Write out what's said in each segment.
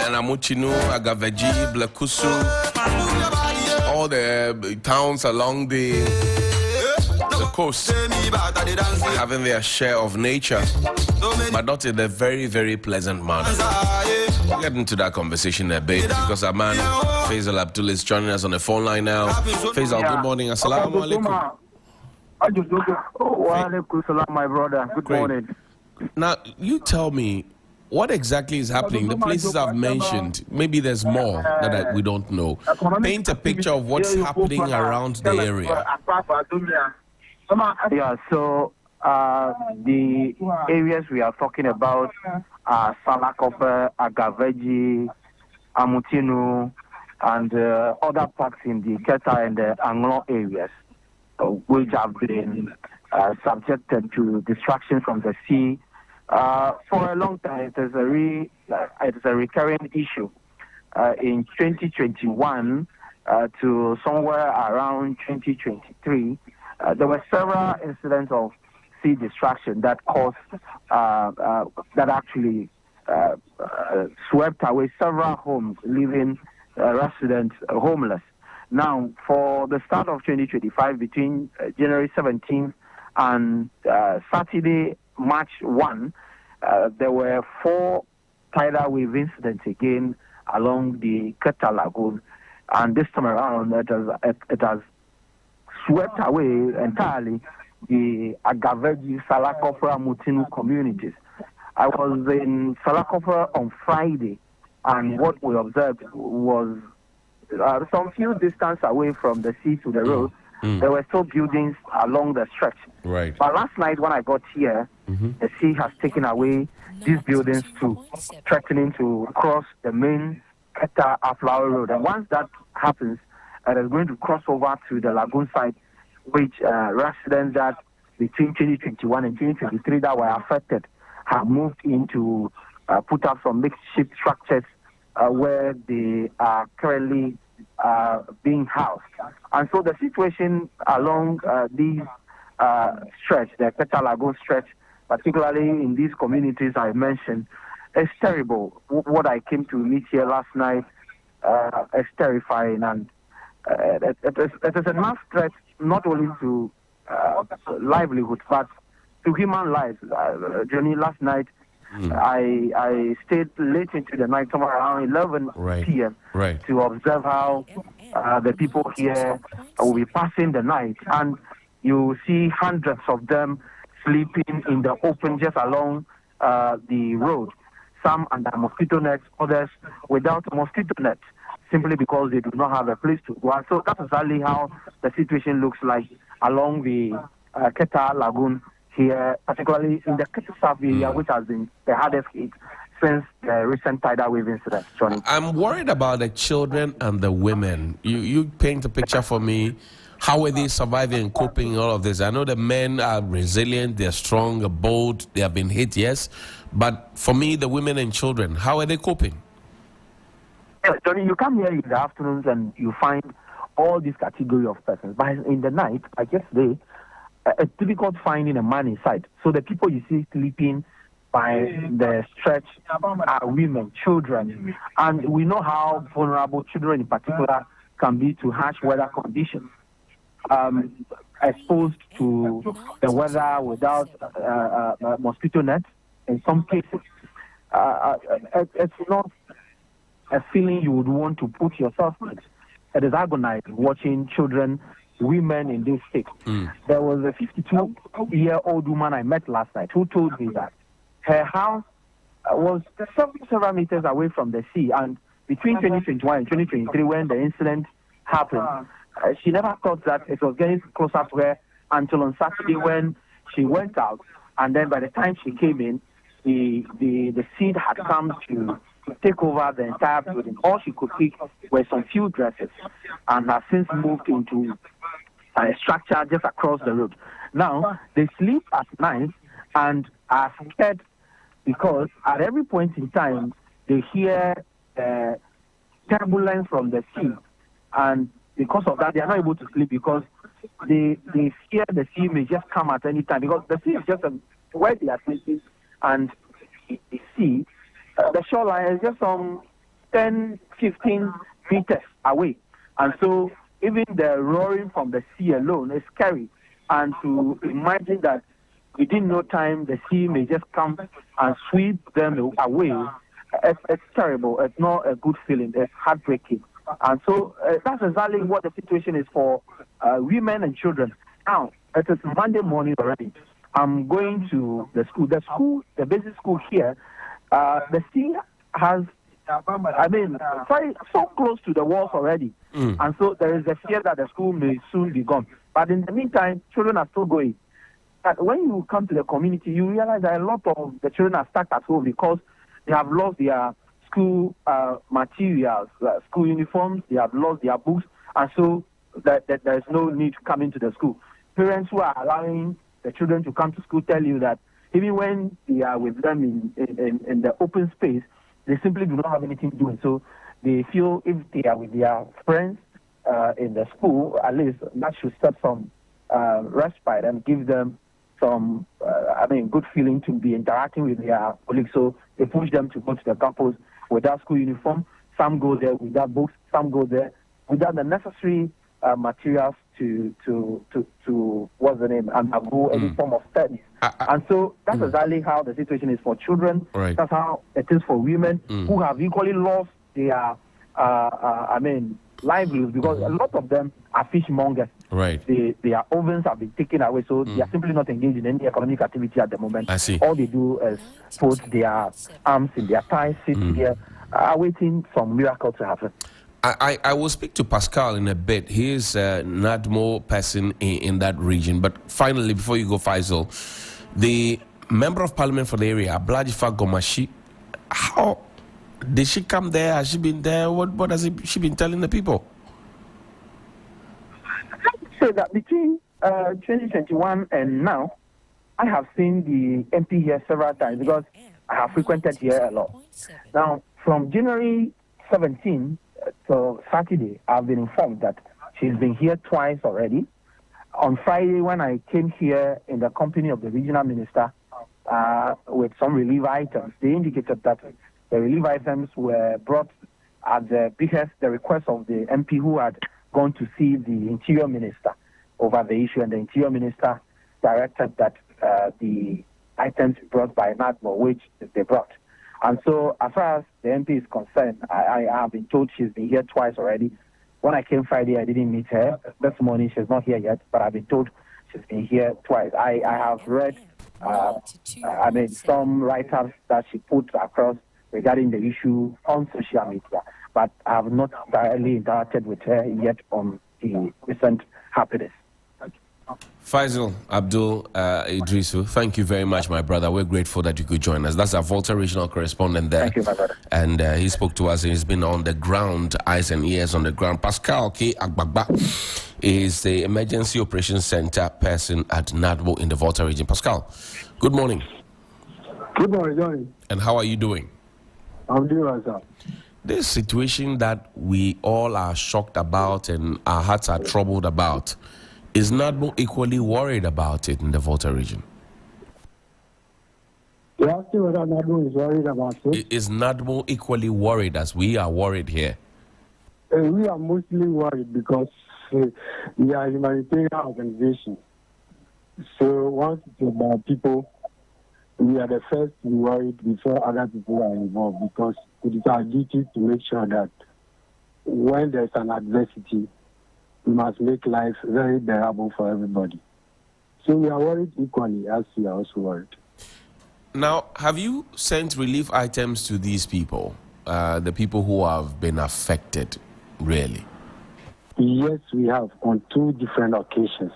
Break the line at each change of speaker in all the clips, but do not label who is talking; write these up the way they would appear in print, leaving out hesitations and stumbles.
Anamuchinu, Agaveji, Blekusu, all the towns along the coast are having their share of nature, but not in a very, very pleasant manner. We'll get into that conversation a bit because our man Faisal Abdul is joining us on the phone line now. Faisal, good morning. Assalamu alaikum.
Wa alaikum salam, my brother. Good morning.
Now, you tell me, what exactly is happening? The places I've mentioned, maybe there's more that we don't know. Paint a picture of what's happening around the area.
Yeah, so the areas we are talking about are Salakope, Agaveji, Amutinu, and other parts in the Keta and the Anglo areas, which have been subjected to distraction from the sea. For a long time, it is a recurring issue. In 2021 to somewhere around 2023, there were several incidents of sea distraction that caused, that actually swept away several homes, leaving residents homeless. Now, for the start of 2025, between January 17th and Saturday, March 1, there were 4 tidal wave incidents again along the Keta Lagoon, and this time around it has swept away entirely the Agaveji, Salakofra, Mutinu communities. I was in Salakofra on Friday, and what we observed was some few distance away from the sea to the road. There were still buildings along the stretch.
Right.
But last night when I got here, the sea has taken away these buildings too, threatening to cross the main Keta Aflower Road. And once that happens, it is going to cross over to the lagoon side, which residents that between 2021 and 2023 that were affected have moved into put up some makeshift structures where they are currently being housed. And so the situation along these stretch, the Keta Lagoon stretch, particularly in these communities I mentioned, is terrible. What I came to meet here last night is terrifying, and it is a mass threat not only to livelihood but to human lives. Johnny, last night I stayed late into the night, somewhere around 11 p.m. to observe how the people here will be passing the night, and you see hundreds of them sleeping in the open just along the road. Some under mosquito nets, others without a mosquito net, simply because they do not have a place to go. And so that's exactly how the situation looks like along the Keta Lagoon here, particularly in the Keta area, which has been the hardest hit since the recent tidal wave incident, Johnny.
I'm worried about the children and the women. You paint a picture for me. How are they surviving and coping in all of this? I know the men are resilient, they're strong, bold, they have been hit, yes. But for me, the women and children, how are they coping?
Johnny, you come here in the afternoons and you find all these category of persons. But in the night, like yesterday, it's difficult finding a man inside. So the people you see sleeping by the stretch are women, children. And we know how vulnerable children in particular can be to harsh weather conditions. Exposed to the weather without mosquito nets in some cases. It's not a feeling you would want to put yourself in. It is agonizing watching children, women in this state. There was a 52-year-old woman I met last night who told me that her house was several meters away from the sea, and between 2021 and 2023 when the incident happened, she never thought that it was getting closer to her until on Saturday when she went out, and then by the time she came in, the sea had come to take over the entire building. All she could pick were some few dresses, and has since moved into a structure just across the road. Now, they sleep at night and are scared because at every point in time, they hear turbulence from the sea, and because of that, they are not able to sleep because they fear the sea may just come at any time, because the sea is just where they are sleeping, and the sea, the shoreline is just some 10, 15 meters away. And so even the roaring from the sea alone is scary. And to imagine that within no time the sea may just come and sweep them away, it's terrible. It's not a good feeling. It's heartbreaking. And so that's exactly what the situation is for women and children. Now, it is Monday morning already. I'm going to the school. The basic school here, the sea has, so close to the walls already. And so there is a fear that the school may soon be gone. But in the meantime, children are still going. But when you come to the community, you realize that a lot of the children are stuck at home because they have lost their school materials, school uniforms, they have lost their books, and so that there is no need to come into the school. Parents who are allowing the children to come to school tell you that even when they are with them in the open space, they simply do not have anything to do. And so they feel if they are with their friends in the school, at least that should set some respite and give them some, good feeling to be interacting with their colleagues. So they push them to go to the campus without school uniform. Some go there without books. Some go there without the necessary materials to what's the name, undergo any form of studies. And so that's exactly how the situation is for children.
Right.
That's how it is for women who have equally lost their, livelihoods, because a lot of them are fishmongers.
Right.
Their ovens have been taken away, so they are simply not engaged in any economic activity at the moment.
I see.
All they do is put their arms in their thighs, sit here, awaiting some miracle to happen.
I will speak to Pascal in a bit. He is a NADMO person in that region. But finally, before you go, Faisal, the member of parliament for the area, Ablajifa Gomashi, how did she come there? Has she been there? What has she been telling the people?
I would say that between 2021 and now, I have seen the MP here several times because I have frequented here a lot. Now, from January 17 to Saturday, I've been informed that she's been here twice already. On Friday, when I came here in the company of the regional minister with some relief items, they indicated that the relief items were brought at the request of the MP who had gone to see the interior minister over the issue, and the interior minister directed that the items be brought by NADMO, which they brought. And so, as far as the MP is concerned, I have been told she's been here twice already. When I came Friday, I didn't meet her. This morning, she's not here yet, but I've been told she's been here twice. I have read, some write-ups that she put across regarding the issue on social media, but I have not directly interacted with her yet on the recent happenings.
Faisal Abdul Idrisu, thank you very much, my brother. We're grateful that you could join us. That's our Volta Regional correspondent there.
Thank you, my brother.
And he spoke to us, and he's been on the ground, eyes and ears on the ground. Pascal K. Agbagba is the Emergency Operations Center person at NADMO in the Volta region. Pascal, good morning.
Good morning, Johnny.
And how are you doing?
I'm doing well, sir.
This situation that we all are shocked about and our hearts are troubled about, is NADMO equally worried about it in the Volta region?
You're asking whether NADMO is worried about it?
Is NADMO equally worried as we are worried here?
We are mostly worried because we are a humanitarian organization. So once it's about people, we are the first to be worried before other people are involved, because it is our duty to make sure that when there's an adversity, we must make life very bearable for everybody. So we are worried equally as we are also worried.
Now, have you sent relief items to these people, the people who have been affected, really?
Yes, we have on 2 different occasions.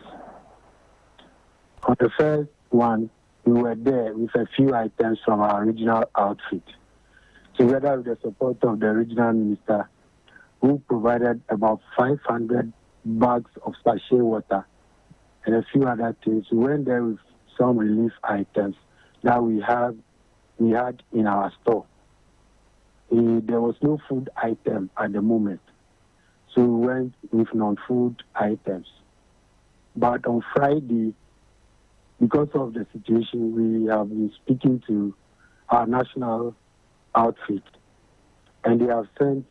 On the first one, we were there with a few items from our regional outfit, together with the support of the regional minister, who provided about 500 bags of sachet water and a few other things. We went there with some relief items that we had in our store. There was no food item at the moment, so we went with non-food items. But on Friday, because of the situation, we have been speaking to our national outfit, and they have sent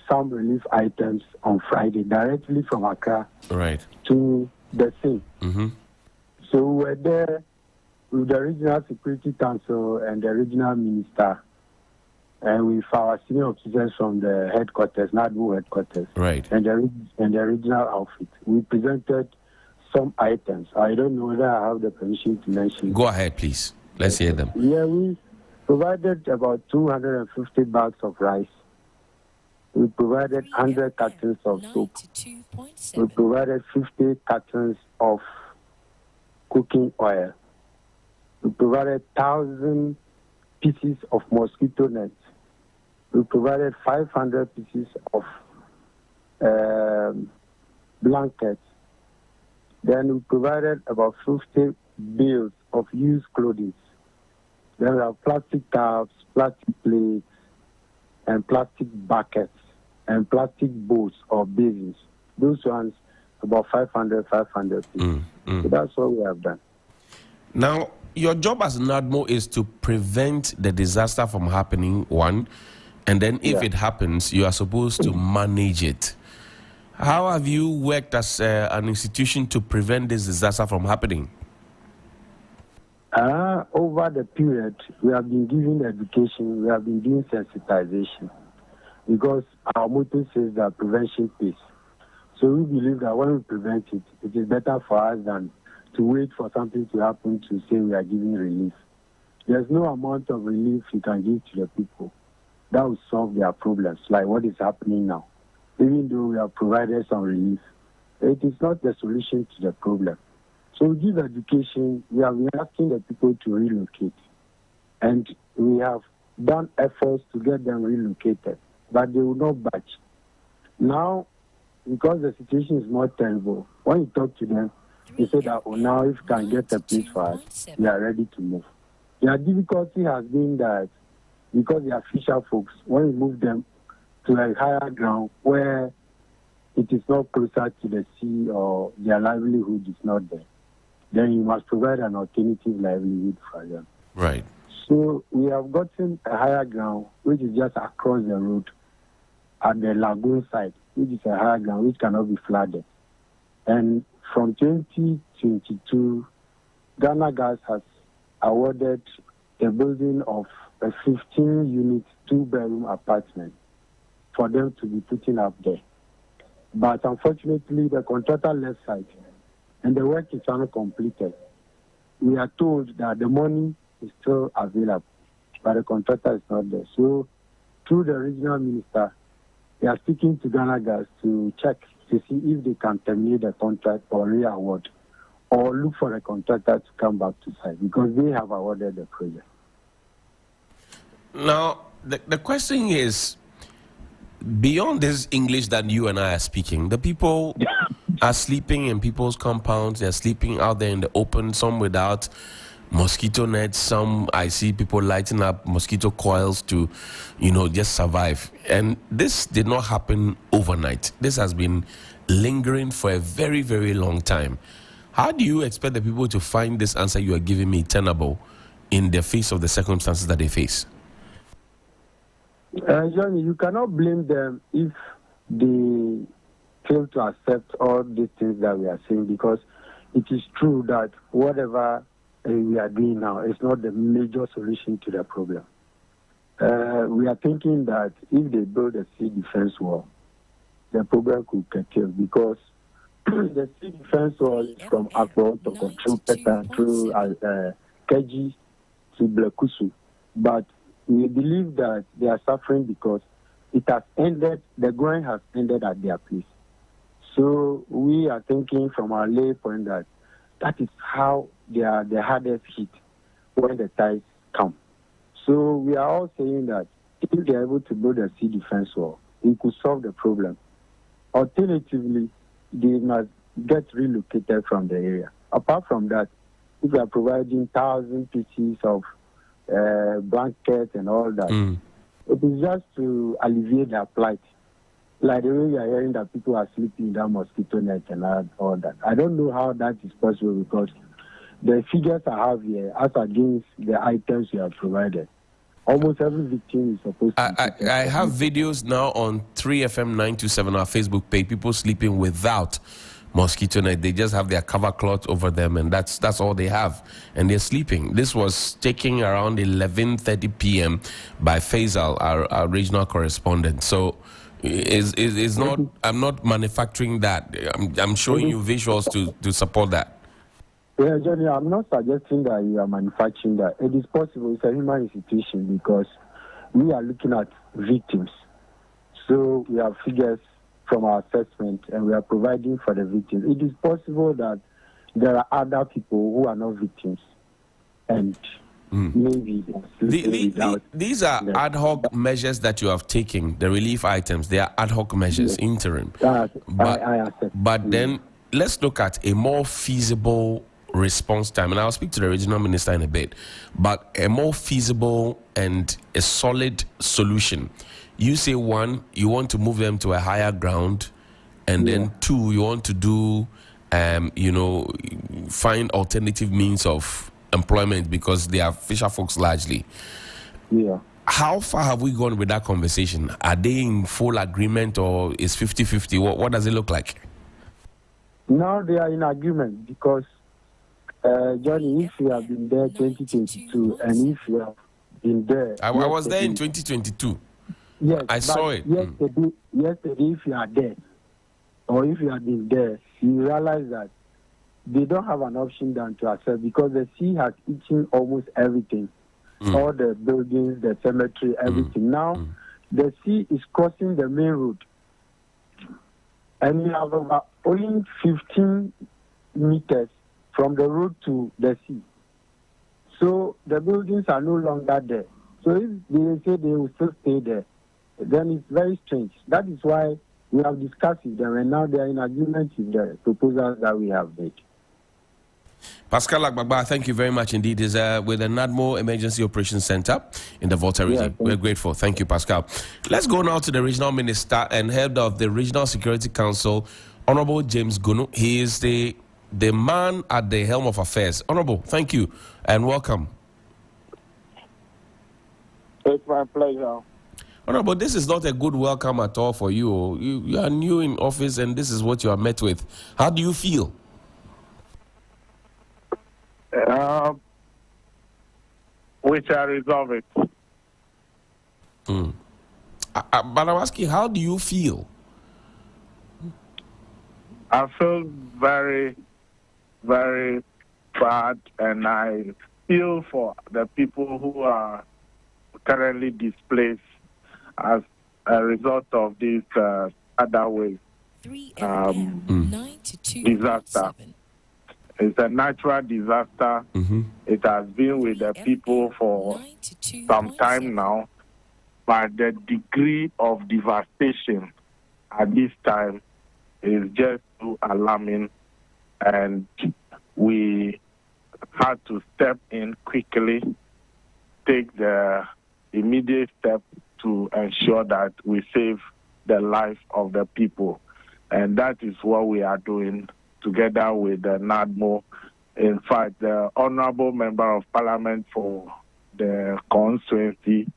some relief items on Friday directly from Accra to the scene.
Mm-hmm.
So we were there with the Regional Security Council and the Regional Minister, and with our senior officers from the headquarters, NADWO headquarters, and the regional outfit. We presented some items. I don't know whether I have the permission to mention.
Go ahead, please. Let's hear them.
Yeah, we provided about 250 bags of rice. We provided 100 cartons of soap. We provided 50 cartons of cooking oil. We provided 1,000 pieces of mosquito nets. We provided 500 pieces of blankets. Then we provided about 50 bales of used clothing. Then we have plastic cups, plastic plates, and plastic buckets, and plastic bowls or basins. Those ones, about 500 pieces. So that's what we have done.
Now, your job as NADMO is to prevent the disaster from happening, one, and then if it happens, you are supposed to manage it. How have you worked as an institution to prevent this disaster from happening?
Over the period, we have been giving education, we have been doing sensitization, because our motto says that prevention pays. So we believe that when we prevent it, it is better for us than to wait for something to happen to say we are giving relief. There's no amount of relief you can give to the people that will solve their problems, like what is happening now. Even though we have provided some relief, it is not the solution to the problem. So we give education, we have been asking the people to relocate. And we have done efforts to get them relocated, but they will not budge. Now, because the situation is more terrible, when you talk to them, they say that, now if you can get a place for us, we are ready to move. Their difficulty has been that because they are fisher folks, when you move them to a higher ground where it is not closer to the sea or their livelihood is not there, then you must provide an alternative livelihood for them.
Right.
So we have gotten a higher ground, which is just across the road at the lagoon side, which is a higher ground which cannot be flooded. And from 2022, Ghana Gas has awarded the building of a 15-unit, 2-bedroom apartment for them to be putting up there. But unfortunately, the contractor left site and the work is uncompleted. We are told that the money is still available, but the contractor is not there. So through the regional minister, they are speaking to Ghana Gas to check to see if they can terminate the contract or re-award, or look for a contractor to come back to site, because they have awarded the project.
Now, the question is, beyond this English that you and I are speaking, the people are sleeping in people's compounds, they're sleeping out there in the open, some without mosquito nets, some I see people lighting up mosquito coils to, just survive. And this did not happen overnight. This has been lingering for a very, very long time. How do you expect the people to find this answer you are giving me tenable in the face of the circumstances that they face?
Johnny, you cannot blame them if they fail to accept all these things that we are saying, because it is true that whatever we are doing now is not the major solution to the problem. We are thinking that if they build a sea defense wall, the problem could curtail, because the sea defense wall is from Akro to control Peta through Keji to Blekusu. But we believe that they are suffering because it has ended, the growing has ended at their place. So we are thinking from our lay point that is how they are the hardest hit when the tides come. So we are all saying that if they are able to build a sea defense wall, it could solve the problem. Alternatively, they must get relocated from the area. Apart from that, if we are providing 1,000 pieces of blankets and all that, it is just to alleviate their plight. Like the way we are hearing that people are sleeping in that mosquito net and all that. I don't know how that is possible, because the figures I have here, as against the items we have provided, Almost every victim is supposed to be
I have videos now on 3FM 927, our Facebook page, people sleeping without mosquito net. They just have their cover cloth over them, and that's all they have, and they're sleeping. This was taken around 11:30 p.m. by Faisal, our regional correspondent. So is not, I'm not manufacturing that. I'm showing you visuals to support that.
Yeah, Johnny, I'm not suggesting that you are manufacturing that. It is possible. It's a human institution because we are looking at victims. So we have figures from our assessment and we are providing for the victims. It is possible that there are other people who are not victims and maybe
these are ad hoc measures that you have taken, the relief items. They are ad hoc measures, interim. But then let's look at a more feasible response time, and I'll speak to the regional minister in a bit, but a more feasible and a solid solution. You say, one, you want to move them to a higher ground, and then two, you want to do find alternative means of employment because they are fisher folks largely. How far have we gone with that conversation? Are they in full agreement, or is 50-50? What does it look like?
Now they are in agreement because Johnny, if you have been there 2022 and if you have been there...
I was there in 2022.
Yes,
I saw it.
Yesterday, if you are there, or if you have been there, you realize that they don't have an option than to accept because the sea has eaten almost everything. All the buildings, the cemetery, everything. Now, the sea is crossing the main road. And you have about only 15 meters from the road to the sea. So the buildings are no longer there. So if they say they will still stay there, then it's very strange. That is why we have discussed with them, and now they are in agreement with the proposals that we have made.
Pascal Agbagba, thank you very much indeed. Is with the NADMO Emergency Operations Center in the Volta Region. We're grateful. Thank you, Pascal. Let's go now to the regional minister and head of the Regional Security Council, Honorable James Gunu. He is the man at the helm of affairs. Honorable, thank you and welcome.
It's my pleasure.
Honorable, this is not a good welcome at all for you. You are new in office and this is what you are met with. How do you feel?
We shall resolve it.
But I'm asking, how do you feel?
I feel very, very bad, and I feel for the people who are currently displaced as a result of this other wave disaster. It's a natural disaster. It has been with the people for some time now, but the degree of devastation at this time is just too alarming, and we had to step in quickly, take the immediate step to ensure that we save the life of the people. And that is what we are doing together with the NADMO. In fact, the Honorable Member of Parliament for the constituency,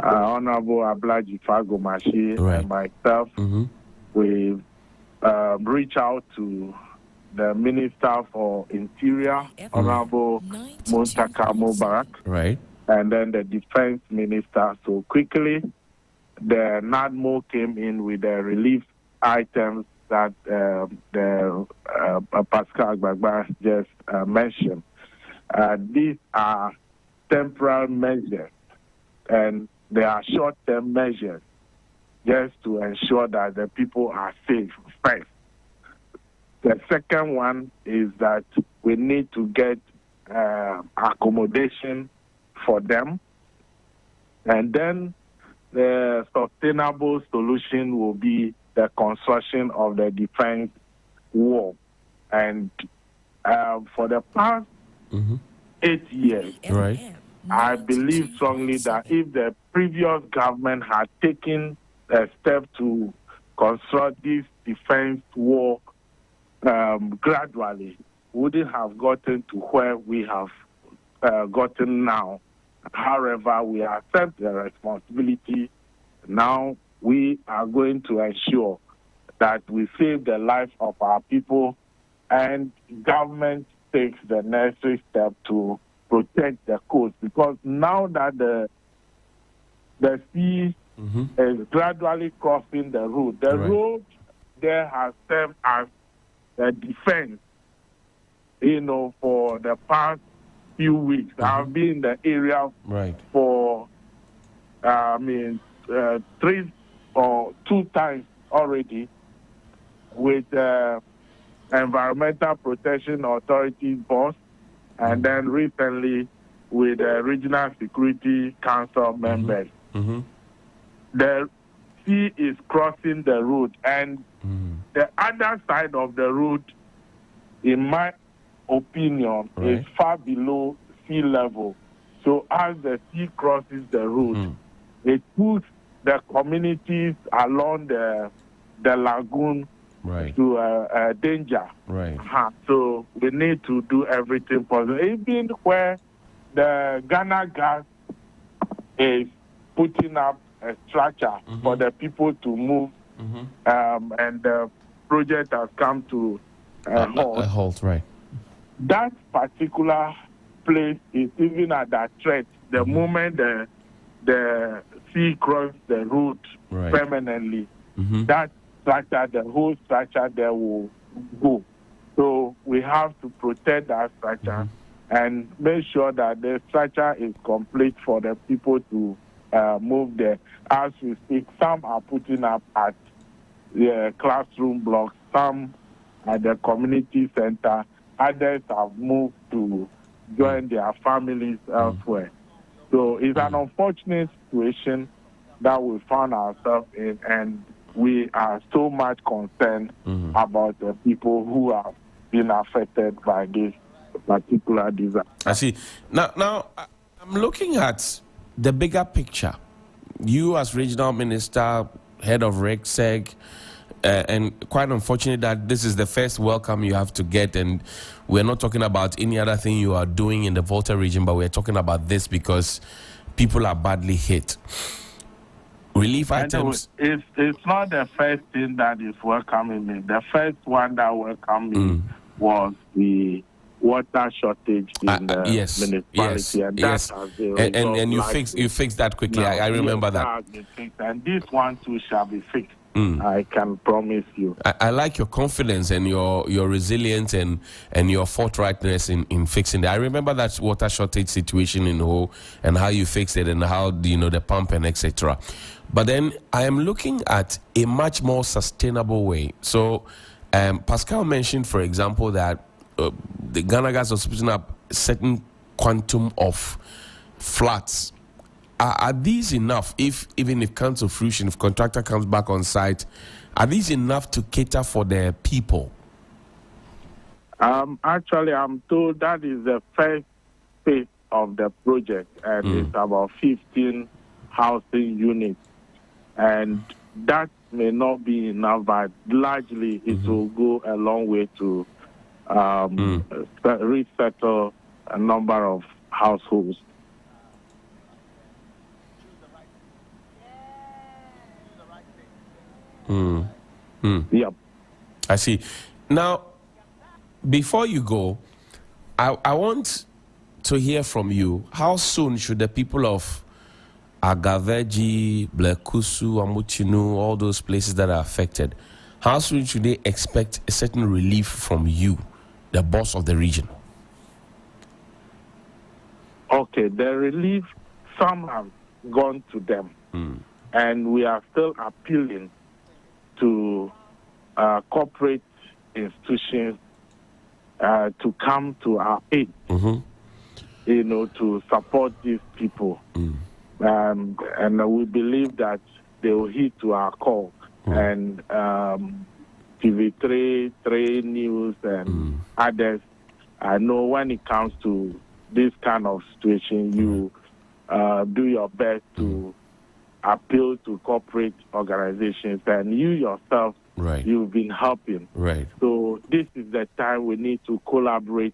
Honorable Ablaji Fagomashi, and myself, we reach out to the Minister for Interior, Honorable Muntaka Mubarak, and then the Defense Minister. So quickly, the NADMO came in with the relief items that Pascal Agbagba just mentioned. These are temporary measures, and they are short-term measures just to ensure that the people are safe first. The second one is that we need to get accommodation for them, and then the sustainable solution will be the construction of the defense wall. And for the past 8 years, I believe strongly that if the previous government had taken a step to construct this defense wall gradually, we wouldn't have gotten to where we have gotten now. However, we accept the responsibility. Now we are going to ensure that we save the life of our people, and government takes the necessary step to protect the coast, because now that the sea is gradually crossing the road, the road there has served as a defense, for the past few weeks. I've been in the area for, 3 or 2 times already with Environmental Protection Authority boss, and then recently with the Regional Security Council members. The sea is crossing the road, and the other side of the road, in my opinion, is far below sea level. So as the sea crosses the road, it puts the communities along the lagoon to danger. So we need to do everything possible. Even where the Ghana Gas is putting up a structure for the people to move, and the project has come to a halt. That particular place is even at that threat. The moment the sea crosses the road permanently, that structure, the whole structure there will go. So we have to protect that structure and make sure that the structure is complete for the people to move there. As we speak, some are putting up at the classroom blocks, some at the community center, others have moved to join their families elsewhere. So it's an unfortunate situation that we found ourselves in, and we are so much concerned about the people who have been affected by this particular disaster.
I see. Now I'm looking at the bigger picture. You as regional minister, head of RegSeg, and quite unfortunate that this is the first welcome you have to get, and we're not talking about any other thing you are doing in the Volta region, but we're talking about this because people are badly hit. Relief items.
It's not the first thing that is welcoming me. The first one that welcomed me was the water shortage in the municipality, and
you fixed that quickly. I remember that.
Has been fixed, and this one too shall be fixed. I can promise you.
I like your confidence and your resilience and your forthrightness in fixing it. I remember that water shortage situation in Ho and how you fixed it and how the pump and etc. But then I am looking at a much more sustainable way. So Pascal mentioned, for example, that the Ghana Gas was putting up a certain quantum of flats. Are these enough, even if comes to fruition, if contractor comes back on site, are these enough to cater for the people?
Actually, I'm told that is the first phase of the project, and it's about 15 housing units. And that may not be enough, but largely it will go a long way to resettle a number of households. Yep.
I see. Now, before you go, I want to hear from you. How soon should the people of Agaveji, Blekusu, Amuchinu, all those places that are affected, how soon should they expect a certain relief from you, the boss of the region?
Okay, the relief, some have gone to them. And we are still appealing to corporate institutions to come to our aid, to support these people. And we believe that they will heed to our call. And TV3, 3 News, and others, I know when it comes to this kind of situation, you do your best to appeal to corporate organizations, and you yourself, you've been helping. So this is the time we need to collaborate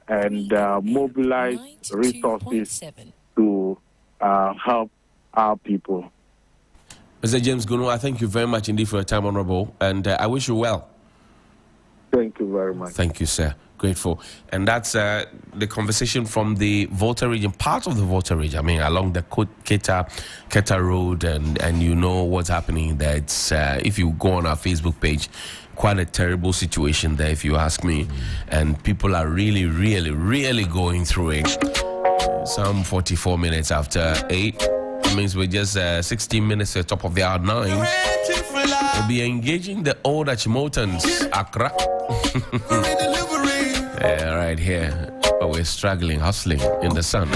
and mobilize resources to help our people.
Mr. James Gono, I thank you very much indeed for your time, Honorable, and I wish you well.
Thank you very much.
Thank you, sir. Grateful. And that's the conversation from the Volta region, part of the Volta region. I mean, along the Keta Road, and you know what's happening there. It's, if you go on our Facebook page, quite a terrible situation there, if you ask me. And people are really, really, really going through it. Some 44 minutes after 8. That means we're just 16 minutes at the top of the hour 9. We'll be engaging the old Achimotans, Accra. Yeah, right here. But we're struggling, hustling in the sun.